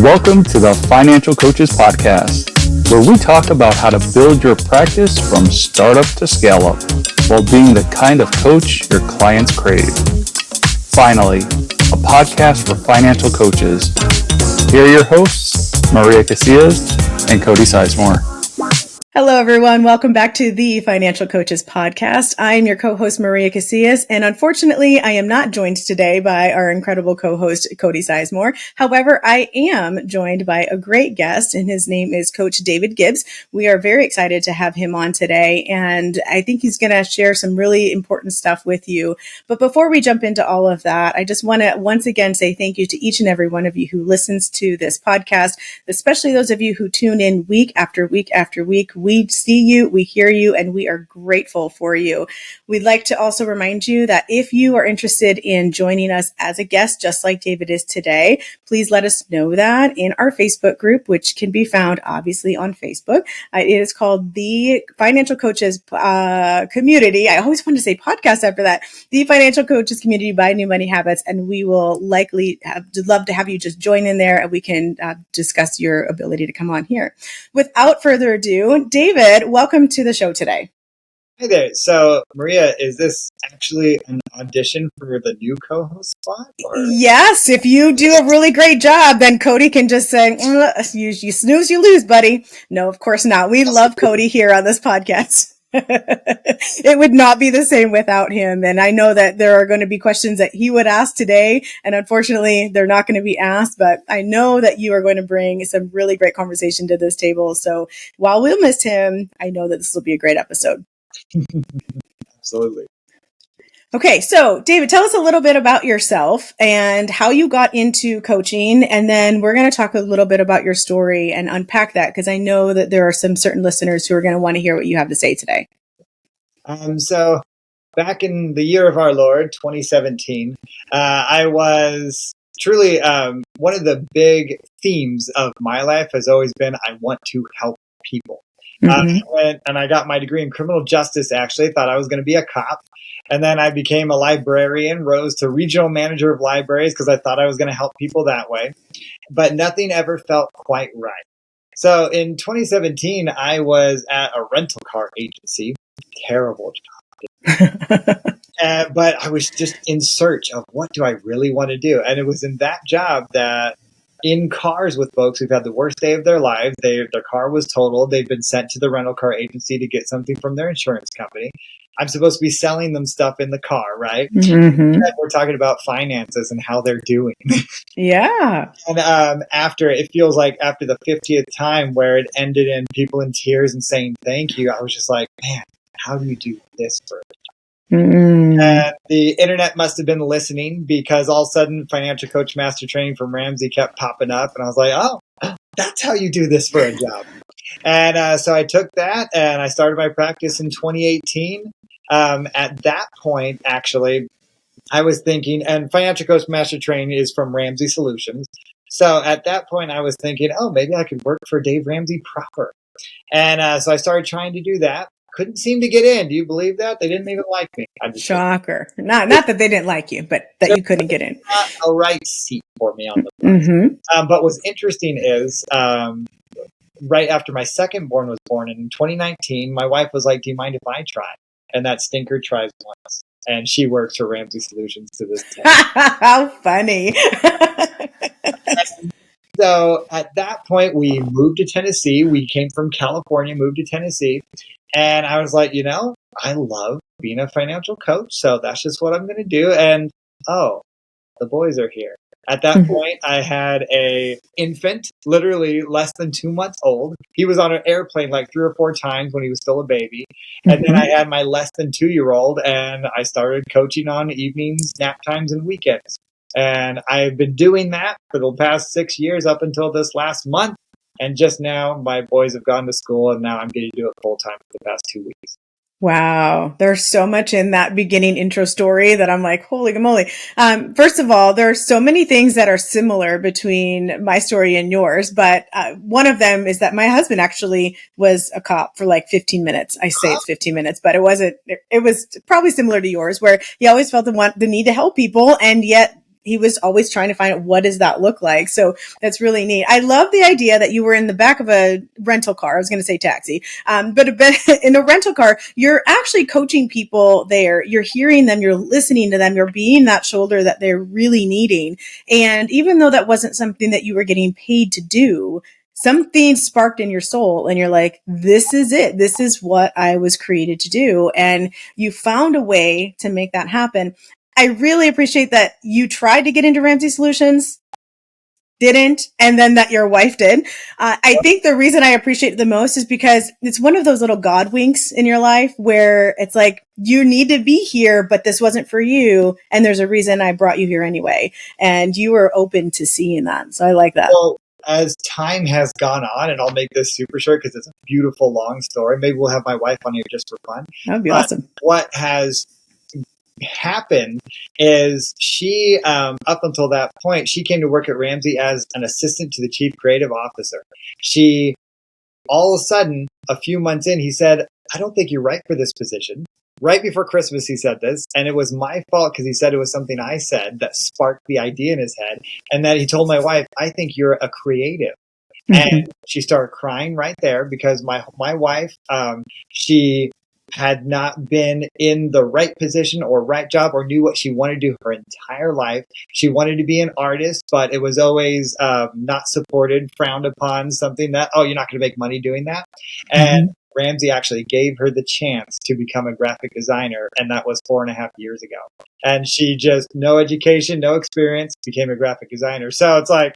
Welcome to the Financial Coaches Podcast, where we talk about how to build your practice from startup to scale up while being the kind of coach your clients crave. Finally, a podcast for financial coaches. Here are your hosts, Maria Casillas and Cody Sizemore. Hello, everyone. Welcome back to the Financial Coaches Podcast. I am your co-host, Maria Casillas, and unfortunately, I am not joined today by our incredible co-host, Cody Sizemore. However, I am joined by a great guest, and his name is Coach David Gibbs. We are very excited to have him on today, and I think he's going to share some really important stuff with you. But before we jump into all of that, I just want to once again say thank you to each and every one of you who listens to this podcast, especially those of you who tune in week after week after week. We see you, we hear you, and we are grateful for you. We'd like to also remind you that if you are interested in joining us as a guest, just like David is today, please let us know that in our Facebook group, which can be found obviously on Facebook. It is called the Financial Coaches Community. I always want to say podcast after that. The Financial Coaches Community by New Money Habits, and we will likely love to have you just join in there, and we can discuss your ability to come on here. Without further ado, David, welcome to the show today. Hey there. So, Maria, is this actually an audition for the new co-host spot? Or? Yes. If you do a really great job, then Cody can just say, you snooze, you lose, buddy. No, of course not. We love Cody here on this podcast. It would not be the same without him. And I know that there are going to be questions that he would ask today. And unfortunately, they're not going to be asked. But I know that you are going to bring some really great conversation to this table. So while we'll miss him, I know that this will be a great episode. Absolutely. Okay, so David, tell us a little bit about yourself and how you got into coaching, and then we're going to talk a little bit about your story and unpack that, because I know that there are some certain listeners who are going to want to hear what you have to say today. So back in the year of our Lord, 2017, I was truly one of the big themes of my life has always been I want to help people. I went and I got my degree in criminal justice, actually. Thought I was going to be a cop. And then I became a librarian, rose to regional manager of libraries because I thought I was going to help people that way. But nothing ever felt quite right. So in 2017, I was at a rental car agency. Terrible job. But I was just in search of what do I really want to do? And it was in that job that in cars with folks who've had the worst day of their lives. Their car was totaled. They've been sent to the rental car agency to get something from their insurance company. I'm supposed to be selling them stuff in the car, right? And we're talking about finances and how they're doing. Yeah. And it feels like after the 50th time where it ended in people in tears and saying thank you, I was just like, man, how do you do this for a and the internet must have been listening because all of a sudden Financial Coach Master Training from Ramsey kept popping up. And I was like, oh, that's how you do this for a job. And so I took that and I started my practice in 2018. At that point, actually, I was thinking, and Financial Coach Master Training is from Ramsey Solutions. So at that point, I was thinking, oh, maybe I could work for Dave Ramsey proper. And so I started trying to do that. Couldn't seem to get in. Do you believe that? They didn't even like me. Shocker. Not that they didn't like you, but that you couldn't get in. Not a right seat for me on the bus. But what's interesting is right after my second born was born in 2019, my wife was like, do you mind if I try? And that stinker tries once. And she works for Ramsey Solutions to this day. How funny. So at that point, we moved to Tennessee. We came from California, moved to Tennessee. And I was like, I love being a financial coach. So that's just what I'm going to do. And, the boys are here. At that point, I had a infant, literally less than 2 months old. He was on an airplane like 3 or 4 times when he was still a baby. And then I had my less than 2-year-old, and I started coaching on evenings, nap times, and weekends. And I've been doing that for the past 6 years up until this last month. And just now, my boys have gone to school, and now I'm getting to do it full time for the past 2 weeks. Wow. There's so much in that beginning intro story that I'm like, holy moly. First of all, there are so many things that are similar between my story and yours, but one of them is that my husband actually was a cop for like 15 minutes. I say it's 15 minutes, but it was probably similar to yours, where he always felt the need to help people, and yet he was always trying to find out, what does that look like? So that's really neat. I love the idea that you were in the back of a rental car. I was going to say taxi, but in a rental car, you're actually coaching people there. You're hearing them, you're listening to them, you're being that shoulder that they're really needing. And even though that wasn't something that you were getting paid to do, something sparked in your soul and you're like, this is it. This is what I was created to do. And you found a way to make that happen. I really appreciate that you tried to get into Ramsey Solutions, didn't, and then that your wife did. I think the reason I appreciate it the most is because it's one of those little God winks in your life where it's like, you need to be here, but this wasn't for you. And there's a reason I brought you here anyway. And you were open to seeing that. So I like that. Well, as time has gone on, and I'll make this super short because it's a beautiful long story. Maybe we'll have my wife on here just for fun. That'd be awesome. What has happened is she, up until that point, she came to work at Ramsey as an assistant to the chief creative officer. She, all of a sudden, a few months in, he said, I don't think you're right for this position. Right before Christmas, he said this, and it was my fault because he said it was something I said that sparked the idea in his head. And then he told my wife, I think you're a creative. Mm-hmm. And she started crying right there because my wife, she had not been in the right position or right job or knew what she wanted to do her entire life. She wanted to be an artist, but it was always not supported, frowned upon, something that, oh, you're not going to make money doing that. And Ramsey actually gave her the chance to become a graphic designer, and that was 4.5 years ago. And she just, no education, no experience, became a graphic designer. So it's like,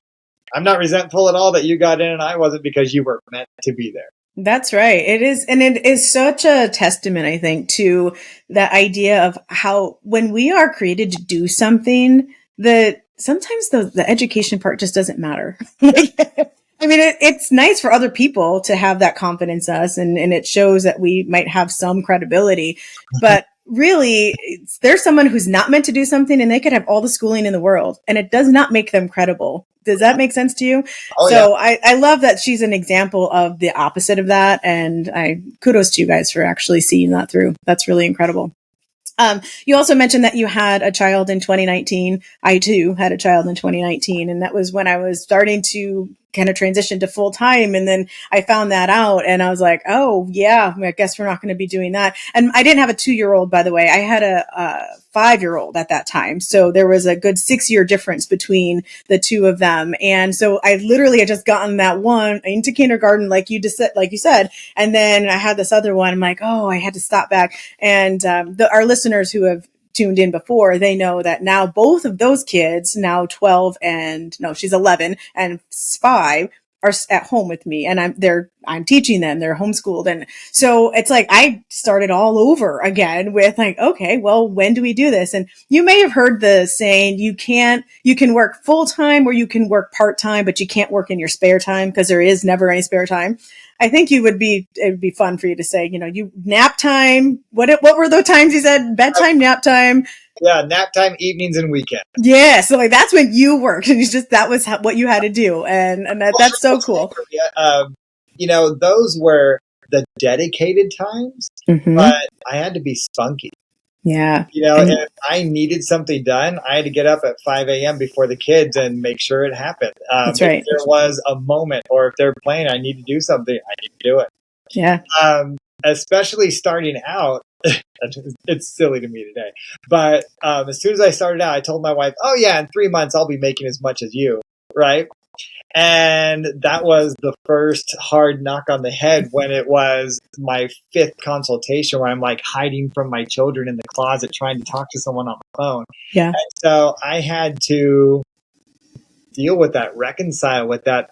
I'm not resentful at all that you got in and I wasn't, because you were meant to be there. That's right. It is. And it is such a testament, I think, to the idea of how when we are created to do something, that sometimes the education part just doesn't matter. I mean, it's nice for other people to have that confidence in us, and it shows that we might have some credibility. But really, there's someone who's not meant to do something, and they could have all the schooling in the world, and it does not make them credible. Does that make sense to you? Oh, so yeah. I love that she's an example of the opposite of that, and kudos to you guys for actually seeing that through. That's really incredible. You also mentioned that you had a child in 2019. I too had a child in 2019. And that was when I was starting to kind of transition to full time. And then I found that out and I was like, oh yeah, I guess we're not going to be doing that. And I didn't have a 2-year-old, by the way. I had a 5-year-old at that time. So there was a good 6-year difference between the two of them. And so I literally had just gotten that one into kindergarten, like you said. And then I had this other one. I'm like, oh, I had to stop back. And our listeners who have tuned in before, they know that now both of those kids, now 12 and no, she's 11 and 5, are at home with me, and I'm teaching them. They're homeschooled, and so it's like I started all over again with like, okay, well, when do we do this? And you may have heard the saying, you can work full time or you can work part time, but you can't work in your spare time, because there is never any spare time. I think it would be fun for you to say, you nap time. What were the times you said? Bedtime, nap time. Yeah, nap time, evenings, and weekend. Yeah, so like that's when you worked, and that was what you had to do, and that's so cool. Those were the dedicated times, but I had to be spunky. Yeah. If I needed something done, I had to get up at 5 a.m. before the kids and make sure it happened. That's right. If there was a moment, or if they're playing, I need to do something, I need to do it. Yeah. Especially starting out, it's silly to me today, but as soon as I started out, I told my wife, oh yeah, in 3 months, I'll be making as much as you, right? And that was the first hard knock on the head when it was my 5th consultation, where I'm like hiding from my children in the closet trying to talk to someone on the phone. Yeah. And so I had to deal with that, reconcile with that,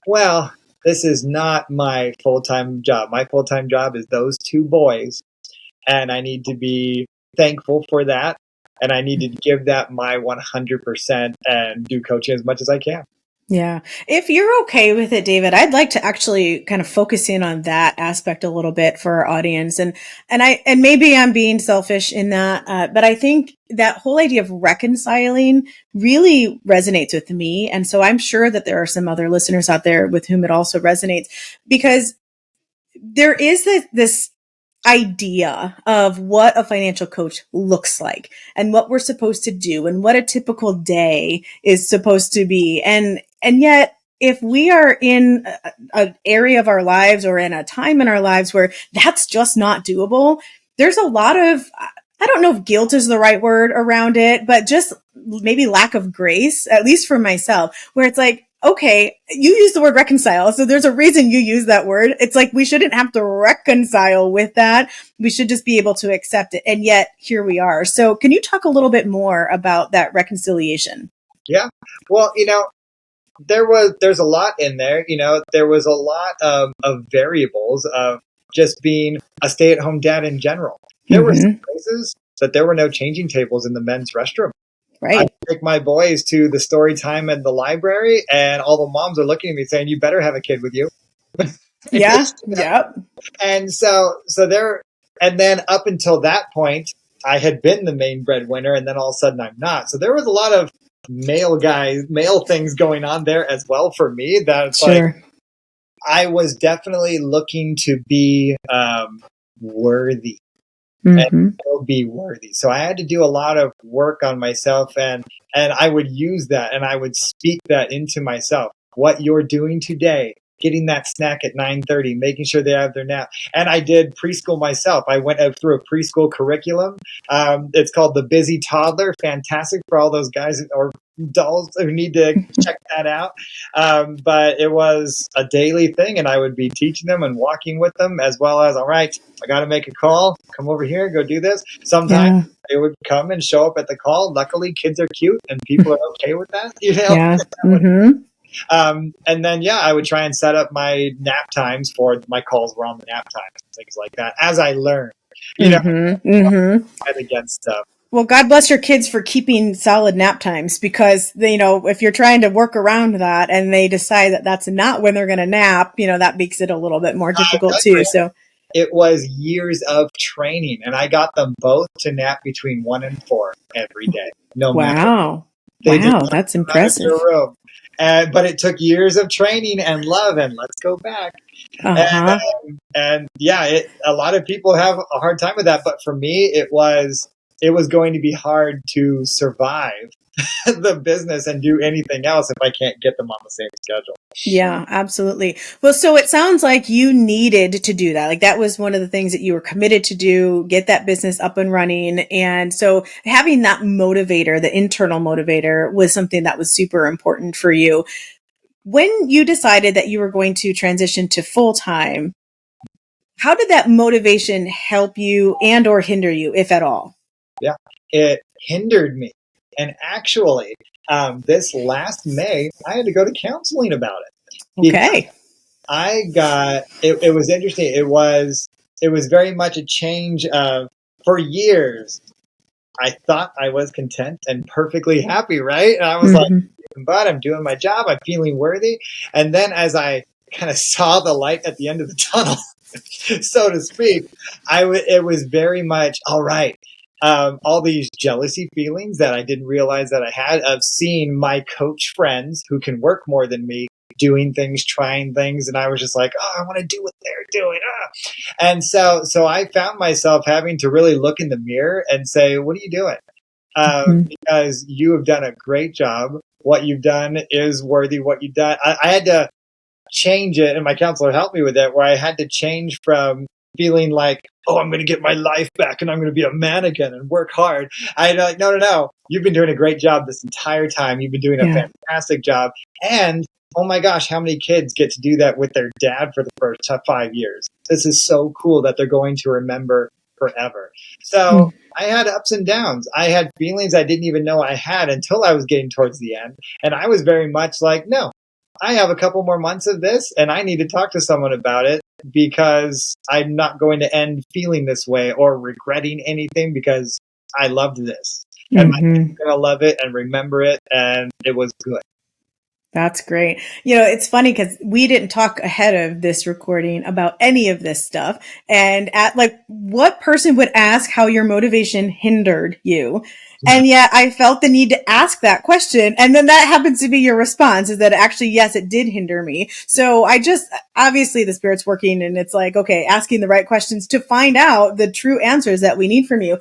well, this is not my full-time job. My full-time job is those 2 boys, and I need to be thankful for that. And I need to give that my 100% and do coaching as much as I can. Yeah. If you're okay with it, David, I'd like to actually kind of focus in on that aspect a little bit for our audience. And maybe I'm being selfish in that, but I think that whole idea of reconciling really resonates with me. And so I'm sure that there are some other listeners out there with whom it also resonates, because there is this idea of what a financial coach looks like and what we're supposed to do and what a typical day is supposed to be. And yet, if we are in an area of our lives or in a time in our lives where that's just not doable, there's a lot of, I don't know if guilt is the right word around it, but just maybe lack of grace, at least for myself, where it's like, okay, you use the word reconcile. So there's a reason you use that word. It's like, we shouldn't have to reconcile with that. We should just be able to accept it. And yet here we are. So can you talk a little bit more about that reconciliation? Yeah. Well, there's a lot in there. There was a lot of variables of just being a stay-at-home dad in general. There were some places that there were no changing tables in the men's restroom. Right. I take my boys to the story time at the library, and all the moms are looking at me saying, "You better have a kid with you." Yeah. Yep. And so there, and then up until that point, I had been the main breadwinner, and then all of a sudden I'm not. So there was a lot of male things going on there as well for me. That's sure. Like, I was definitely looking to be worthy. And still be worthy. So I had to do a lot of work on myself, and I would use that and I would speak that into myself. What you're doing today, getting that snack at 9:30, making sure they have their nap. And I did preschool myself. I went through a preschool curriculum. It's called The Busy Toddler. Fantastic for all those guys or dolls who need to check that out. But it was a daily thing, and I would be teaching them and walking with them, as well as, all right, I got to make a call. Come over here, go do this. Sometimes they would come and show up at the call. Luckily, kids are cute and people are okay with that. Yeah. And then, I would try and set up my nap times for my calls were on the nap times, things like that. As I learned, fight against stuff. Well, God bless your kids for keeping solid nap times, because, if you're trying to work around that and they decide that that's not when they're going to nap, that makes it a little bit more difficult too. So it was years of training, and I got them both to nap between 1 and 4 every day. No matter. Wow, that's impressive. But it took years of training and love, and let's go back. A lot of people have a hard time with that, but for me, it was going to be hard to survive the business and do anything else if I can't get them on the same schedule. Yeah, absolutely. Well, so it sounds like you needed to do that. Like, that was one of the things that you were committed to do, get that business up and running. And so having that motivator, the internal motivator, was something that was super important for you. When you decided that you were going to transition to full-time, how did that motivation help you and or hinder you, if at all? Yeah, it hindered me. And actually, this last May, I had to go to counseling about it. Okay. I got, it was interesting. It was very much a change of, for years, I thought I was content and perfectly happy, right? And I was like, but I'm doing my job. I'm feeling worthy. And then as I kind of saw the light at the end of the tunnel, so to speak, it was very much, all right. All these jealousy feelings that I didn't realize that I had of seeing my coach friends who can work more than me doing things, trying things. And I was just like, oh, I want to do what they're doing. And so I found myself having to really look in the mirror and say, what are you doing? Because you have done a great job. What you've done is worthy. What you've done. I had to change it, and my counselor helped me with it, where I had to change from feeling like, oh, I'm going to get my life back and I'm going to be a man again and work hard. I had like, no. You've been doing a great job this entire time. You've been doing a fantastic job. And oh my gosh, how many kids get to do that with their dad for the first 5 years? This is so cool that they're going to remember forever. So I had ups and downs. I had feelings I didn't even know I had until I was getting towards the end. And I was very much like, no, I have a couple more months of this and I need to talk to someone about it, because I'm not going to end feeling this way or regretting anything, because I loved this. And my kids are going to love it and remember it. And it was good. That's great. It's funny because we didn't talk ahead of this recording about any of this stuff. And what person would ask how your motivation hindered you? And yet I felt the need to ask that question. And then that happens to be your response, is that actually, yes, it did hinder me. So obviously the Spirit's working, and it's like, okay, asking the right questions to find out the true answers that we need from you.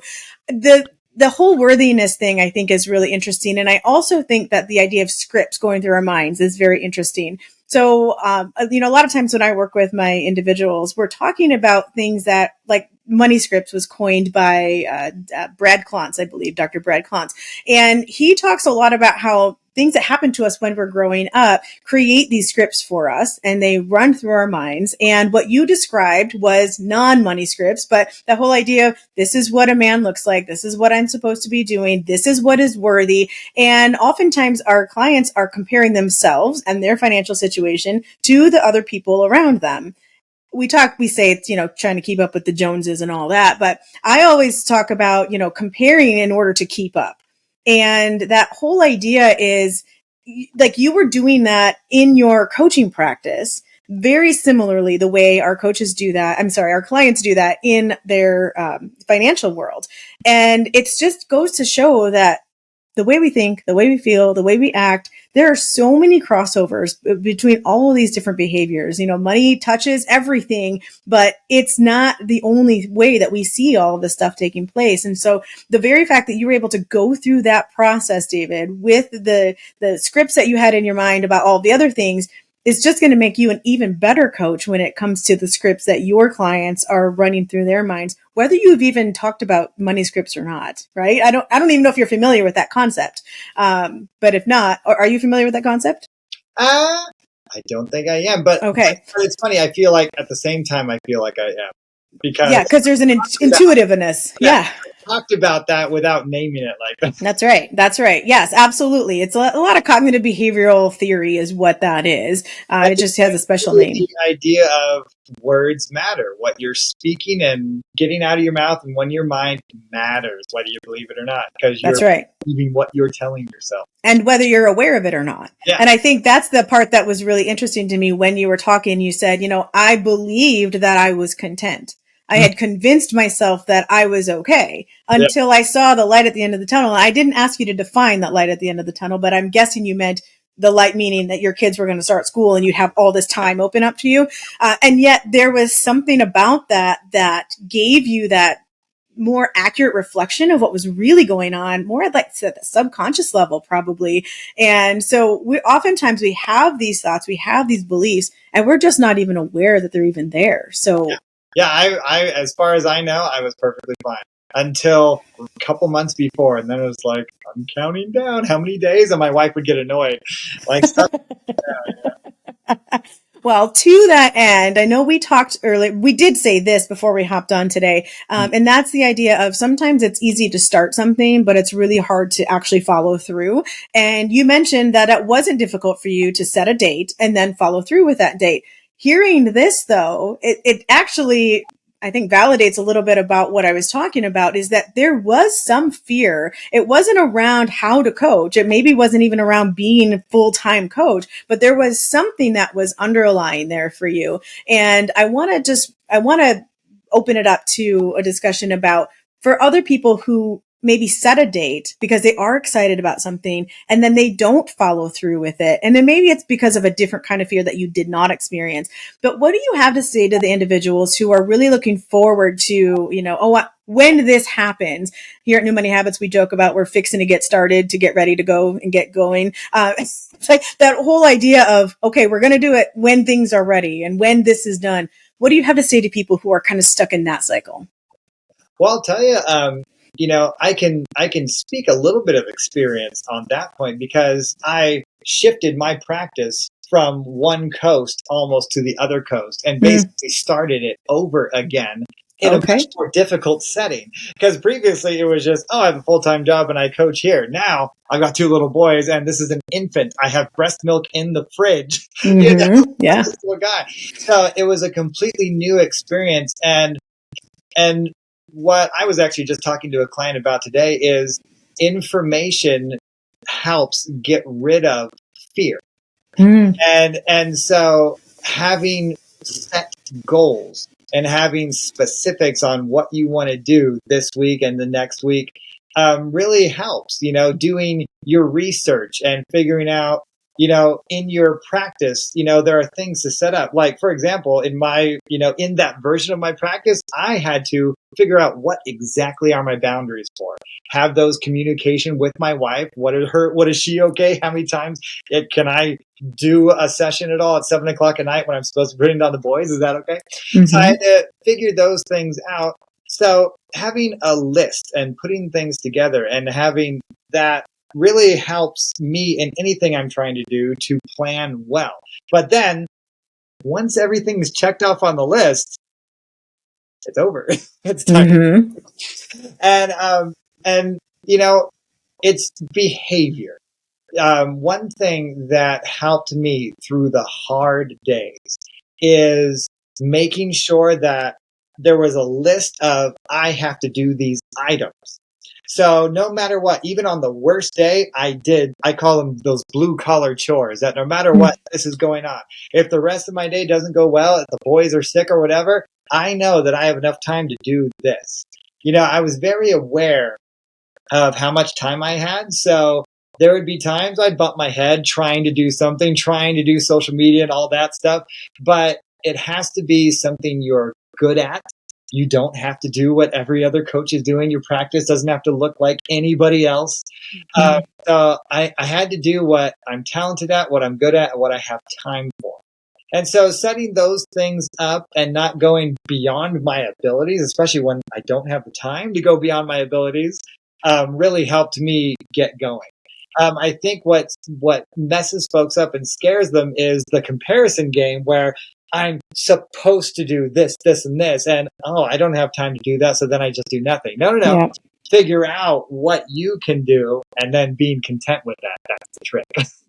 The whole worthiness thing, I think, is really interesting. And I also think that the idea of scripts going through our minds is very interesting. So, a lot of times when I work with my individuals, we're talking about things that, like, money scripts was coined by Brad Klontz, I believe, Dr. Brad Klontz. And he talks a lot about how things that happen to us when we're growing up create these scripts for us, and they run through our minds. And what you described was non-money scripts, but the whole idea of, this is what a man looks like, this is what I'm supposed to be doing, this is what is worthy. And oftentimes our clients are comparing themselves and their financial situation to the other people around them. We say it's, trying to keep up with the Joneses and all that. But I always talk about, comparing in order to keep up. And that whole idea is, like, you were doing that in your coaching practice very similarly the way our clients do that in their financial world. And it just goes to show that the way we think, the way we feel, the way we act, there are so many crossovers between all of these different behaviors. Money touches everything, but it's not the only way that we see all of this stuff taking place. And so the very fact that you were able to go through that process, David, with the scripts that you had in your mind about all the other things, is just going to make you an even better coach when it comes to the scripts that your clients are running through their minds, whether you've even talked about money scripts or not, right? I don't even know if you're familiar with that concept. But if not, are you familiar with that concept? I don't think I am, but okay. But it's funny. I feel like at the same time, I feel like I am, because there's an intuitiveness. Yeah. Talked about that without naming it like that. That's right. Yes, absolutely. It's a lot of cognitive behavioral theory is what that is. It just has a special name. The idea of words matter, what you're speaking and getting out of your mouth and when your mind matters, whether you believe it or not, because you're believing what you're telling yourself. And whether you're aware of it or not. Yeah. And I think that's the part that was really interesting to me when you were talking. You said, I believed that I was content. I had convinced myself that I was okay until I saw the light at the end of the tunnel. I didn't ask you to define that light at the end of the tunnel, but I'm guessing you meant the light, meaning that your kids were going to start school and you'd have all this time open up to you. And yet there was something about that gave you that more accurate reflection of what was really going on, more like at the subconscious level, probably. And so oftentimes we have these thoughts, we have these beliefs, and we're just not even aware that they're even there. So yeah, I as far as I know, I was perfectly fine until a couple months before. And then it was like, I'm counting down how many days, and my wife would get annoyed. Like, stuff. Well, to that end, I know we talked earlier, we did say this before we hopped on today, and that's the idea of sometimes it's easy to start something, but it's really hard to actually follow through. And you mentioned that it wasn't difficult for you to set a date and then follow through with that date. Hearing this, though, it actually, I think, validates a little bit about what I was talking about, is that there was some fear. It wasn't around how to coach. It maybe wasn't even around being a full-time coach, but there was something that was underlying there for you. And I want to open it up to a discussion about, for other people who maybe set a date because they are excited about something and then they don't follow through with it. And then maybe it's because of a different kind of fear that you did not experience. But what do you have to say to the individuals who are really looking forward to, when this happens? Here at New Money Habits, we joke about we're fixing to get started to get ready to go and get going. It's like that whole idea of, okay, we're going to do it when things are ready and when this is done. What do you have to say to people who are kind of stuck in that cycle? Well, I'll tell you, I can speak a little bit of experience on that point because I shifted my practice from one coast almost to the other coast and basically started it over again in a much more difficult setting. Because previously it was just, I have a full-time job and I coach here. Now I've got 2 little boys and this is an infant. I have breast milk in the fridge. Yeah. Guy. So it was a completely new experience. And what I was actually just talking to a client about today is information helps get rid of fear. And so having set goals and having specifics on what you want to do this week and the next week really helps, doing your research and figuring out, in your practice, there are things to set up. Like, for example, in in that version of my practice, I had to figure out what exactly are my boundaries for. Have those communication with my wife. What is she okay? How many times can I do a session at all at 7:00 at night when I'm supposed to bring down the boys? Is that okay? Mm-hmm. So I had to figure those things out. So having a list and putting things together and having that really helps me in anything I'm trying to do to plan well. But then once everything is checked off on the list, it's over. It's time. Mm-hmm. And it's behavior. One thing that helped me through the hard days is making sure that there was a list of, I have to do these items. So no matter what, even on the worst day, I call them those blue collar chores, that no matter what, this is going on. If the rest of my day doesn't go well, if the boys are sick or whatever, I know that I have enough time to do this. I was very aware of how much time I had. So there would be times I'd bump my head trying to do something, trying to do social media and all that stuff. But it has to be something you're good at. You don't have to do what every other coach is doing. Your practice doesn't have to look like anybody else. Mm-hmm. So I had to do what I'm talented at, what I'm good at, and what I have time for. And so setting those things up and not going beyond my abilities, especially when I don't have the time to go beyond my abilities, really helped me get going. I think what messes folks up and scares them is the comparison game where I'm supposed to do this, this, and this, and I don't have time to do that, so then I just do nothing. No. Yeah. Figure out what you can do and then being content with that. That's the trick.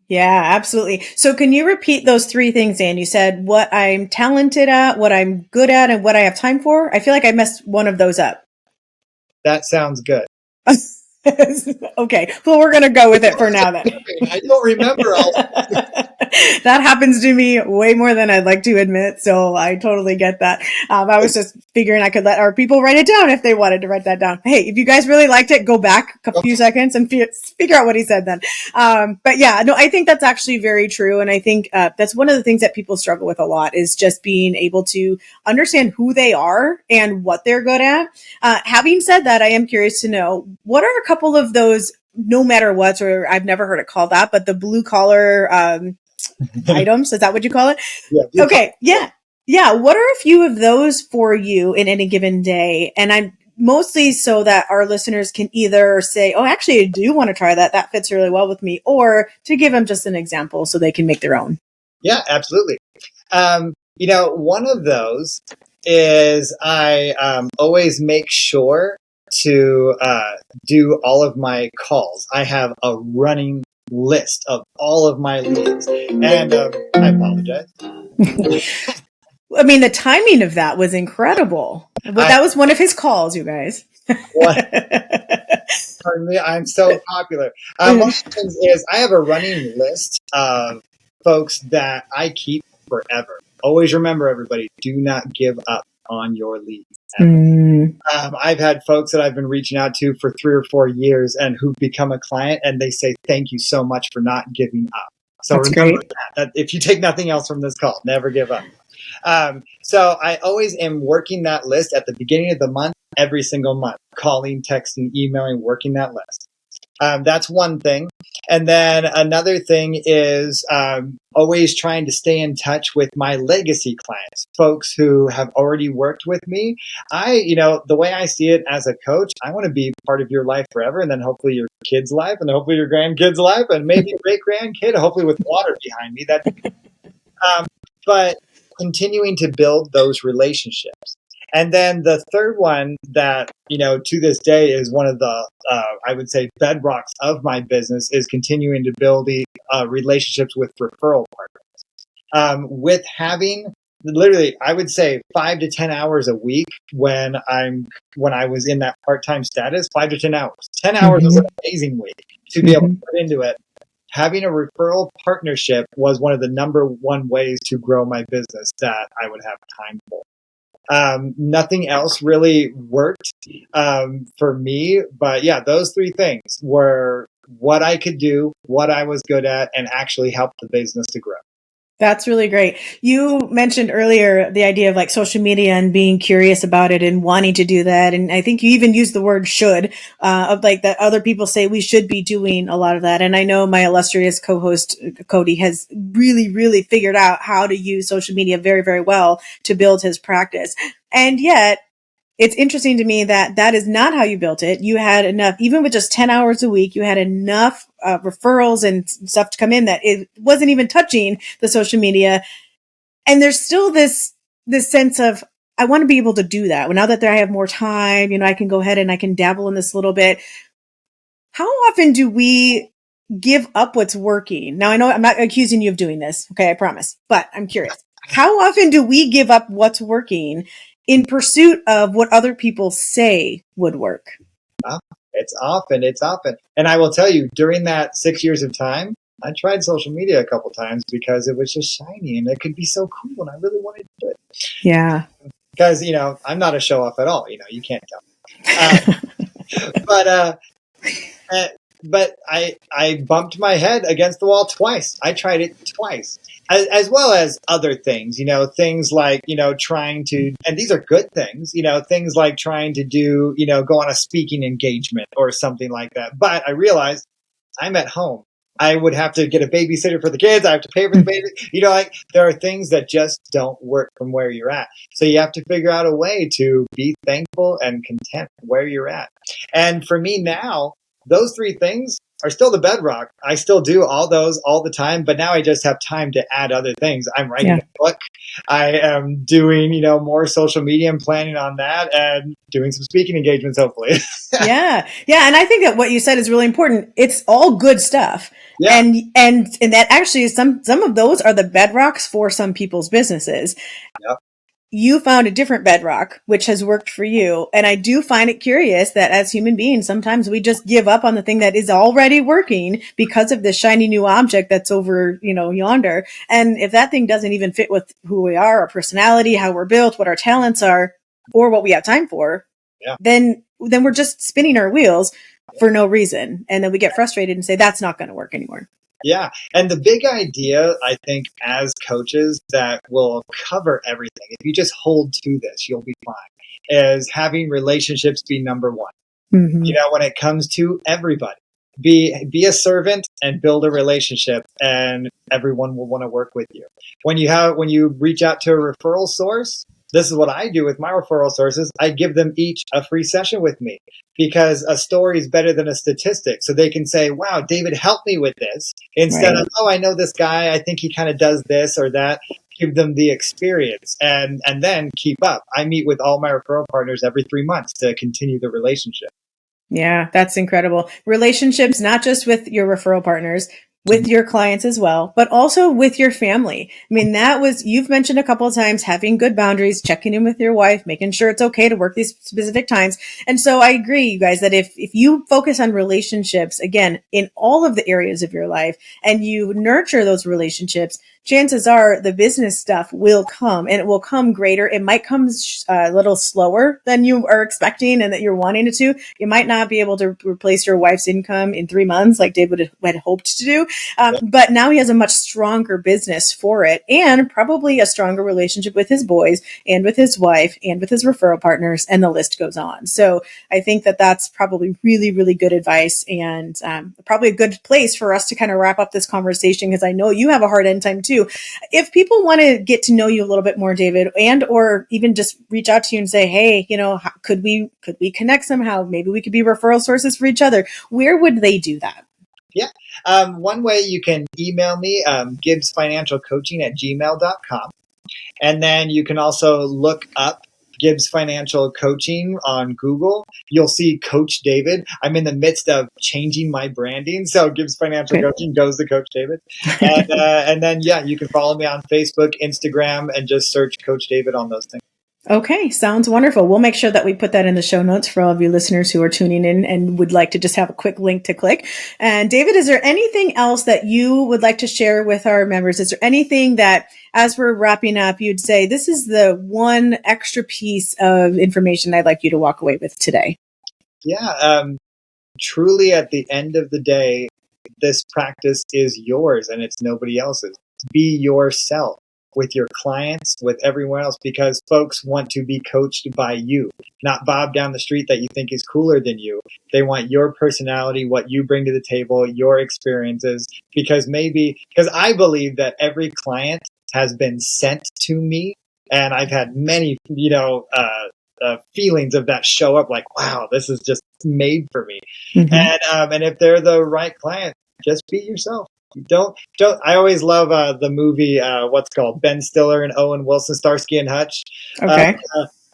Yeah, absolutely. So can you repeat those three things, Dan? You said what I'm talented at, what I'm good at, and what I have time for. I feel like I messed one of those up. That sounds good. Okay. Well, we're going to go with it for now then. I don't remember all that happens to me way more than I'd like to admit. So I totally get that. I was just figuring I could let our people write it down if they wanted to write that down. Hey, if you guys really liked it, go back a few seconds and figure out what he said then. But yeah, no, I think that's actually very true. And I think that's one of the things that people struggle with a lot is just being able to understand who they are and what they're good at. Having said that, I am curious to know, what are a couple of those, no matter what, or I've never heard it called that, but the blue collar items, is that what you call it? Yeah. Okay. Yeah. Yeah. What are a few of those for you in any given day? And I'm mostly so that our listeners can either say, oh, actually, I do want to try that. That fits really well with me. Or to give them just an example so they can make their own. Yeah, absolutely. One of those is I always make sure to do all of my calls. I have a running list of all of my leads. And I apologize. I mean, the timing of that was incredible. But that was one of his calls, you guys. What? Pardon me, I'm so popular. One of the things is I have a running list of folks that I keep forever. Always remember, everybody, do not give up on your leads. I've had folks that I've been reaching out to for 3 or 4 years and who've become a client, and they say, thank you so much for not giving up. So that's remember that if you take nothing else from this call, never give up. So I always am working that list at the beginning of the month, every single month, calling, texting, emailing, working that list. That's one thing. And then another thing is always trying to stay in touch with my legacy clients, folks who have already worked with me. The way I see it as a coach, I want to be part of your life forever, and then hopefully your kid's life, and then hopefully your grandkid's life, and maybe a great grandkid, hopefully with water behind me. But continuing to build those relationships. And then the third one that, to this day is one of the, I would say, bedrocks of my business is continuing to build the relationships with referral partners. With having literally, I would say 5 to 10 hours a week when I was in that part-time status, 5 to 10 hours. 10 hours is an amazing week to be able to put into it. having a referral partnership was one of the number one ways to grow my business that I would have time for. Nothing else really worked for me. But yeah, those three things were what I could do, what I was good at, and actually help the business to grow. That's really great. You mentioned earlier the idea of like social media and being curious about it and wanting to do that. And I think you even used the word should, of like that other people say we should be doing a lot of that. And I know my illustrious co-host, Cody, has really, really figured out how to use social media very, very well to build his practice. And yet, it's interesting to me that that is not how you built it. You had enough, even with just 10 hours a week, you had enough referrals and stuff to come in that it wasn't even touching the social media. And there's still this sense of, I want to be able to do that. Well, now that I have more time, I can go ahead and I can dabble in this a little bit. How often do we give up what's working? Now, I know I'm not accusing you of doing this. Okay, I promise. But I'm curious. How often do we give up what's working in pursuit of what other people say would work? It's often. And I will tell you, during that 6 years of time, I tried social media a couple times because it was just shiny and it could be so cool and I really wanted to do it. Yeah. Because, I'm not a show off at all. You can't tell. But I bumped my head against the wall twice. I tried it twice. As well as other things, things like, trying to, and these are good things, things like trying to do, go on a speaking engagement or something like that. But I realized I'm at home. I would have to get a babysitter for the kids. I have to pay for the baby. There are things that just don't work from where you're at. So you have to figure out a way to be thankful and content where you're at. And for me now, those three things are still the bedrock. I still do all those all the time, but now I just have time to add other things. I'm writing a book. I am doing, more social media and planning on that and doing some speaking engagements, hopefully. Yeah. And I think that what you said is really important. It's all good stuff. Yeah. And that actually is some of those are the bedrocks for some people's businesses. Yep. You found a different bedrock, which has worked for you. And I do find it curious that as human beings, sometimes we just give up on the thing that is already working because of this shiny new object that's over, yonder. And if that thing doesn't even fit with who we are, our personality, how we're built, what our talents are, or what we have time for, then we're just spinning our wheels for no reason. And then we get frustrated and say, that's not going to work anymore. Yeah. And the big idea, I think, as coaches that will cover everything, if you just hold to this, you'll be fine, is having relationships be number one. Mm-hmm. When it comes to everybody, be a servant and build a relationship and everyone will want to work with you. When you reach out to a referral source, this is what I do with my referral sources. I give them each a free session with me because a story is better than a statistic. So they can say, wow, David helped me with this instead of, oh, I know this guy. I think he kind of does this or that. Give them the experience and then keep up. I meet with all my referral partners every 3 months to continue the relationship. Yeah, that's incredible. Relationships, not just with your referral partners, with your clients as well, but also with your family. I mean, you've mentioned a couple of times having good boundaries, checking in with your wife, making sure it's okay to work these specific times. And so I agree, you guys, that if you focus on relationships, again, in all of the areas of your life, and you nurture those relationships, chances are the business stuff will come and it will come greater. It might come a little slower than you are expecting and that you're wanting it to. You might not be able to replace your wife's income in 3 months like David had hoped to do. But now he has a much stronger business for it and probably a stronger relationship with his boys and with his wife and with his referral partners, and the list goes on. So I think that that's probably really, really good advice and probably a good place for us to kind of wrap up this conversation because I know you have a hard end time too. If people want to get to know you a little bit more, David, and or even just reach out to you and say, hey, could we connect somehow? Maybe we could be referral sources for each other. Where would they do that? Yeah. One way you can email me, gibbsfinancialcoaching@gmail.com. And then you can also look up Gibbs Financial Coaching on Google. You'll see Coach David. I'm in the midst of changing my branding. So Gibbs Financial Coaching goes to Coach David. And then, you can follow me on Facebook, Instagram, and just search Coach David on those things. Okay, sounds wonderful. We'll make sure that we put that in the show notes for all of you listeners who are tuning in and would like to just have a quick link to click. And David, is there anything else that you would like to share with our members? Is there anything that, as we're wrapping up, you'd say, this is the one extra piece of information I'd like you to walk away with today? Yeah, truly at the end of the day, this practice is yours and it's nobody else's. Be yourself with your clients, with everyone else, because folks want to be coached by you, not Bob down the street that you think is cooler than you. They want your personality, what you bring to the table, your experiences, because I believe that every client has been sent to me, and I've had many, feelings of that show up like, wow, this is just made for me. Mm-hmm. And if they're the right client, just be yourself. Don't. I always love the movie. What's called Ben Stiller and Owen Wilson, Starsky and Hutch. Okay.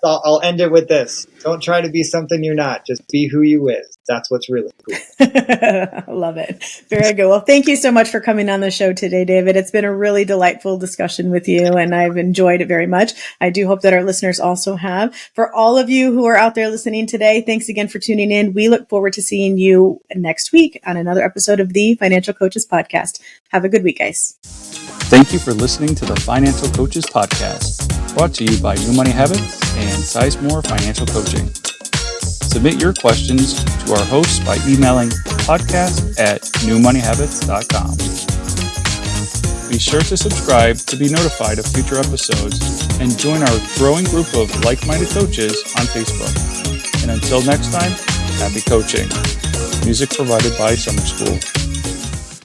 I'll end it with this. Don't try to be something you're not. Just be who you is. That's what's really cool. I love it. Very good. Well, thank you so much for coming on the show today, David. It's been a really delightful discussion with you, and I've enjoyed it very much. I do hope that our listeners also have. For all of you who are out there listening today, thanks again for tuning in. We look forward to seeing you next week on another episode of the Financial Coaches Podcast. Have a good week, guys. Thank you for listening to the Financial Coaches Podcast, brought to you by New Money Habits and Sizemore Financial Coaching. Submit your questions to our hosts by emailing podcast@newmoneyhabits.com. Be sure to subscribe to be notified of future episodes and join our growing group of like-minded coaches on Facebook. And until next time, happy coaching. Music provided by Summer School.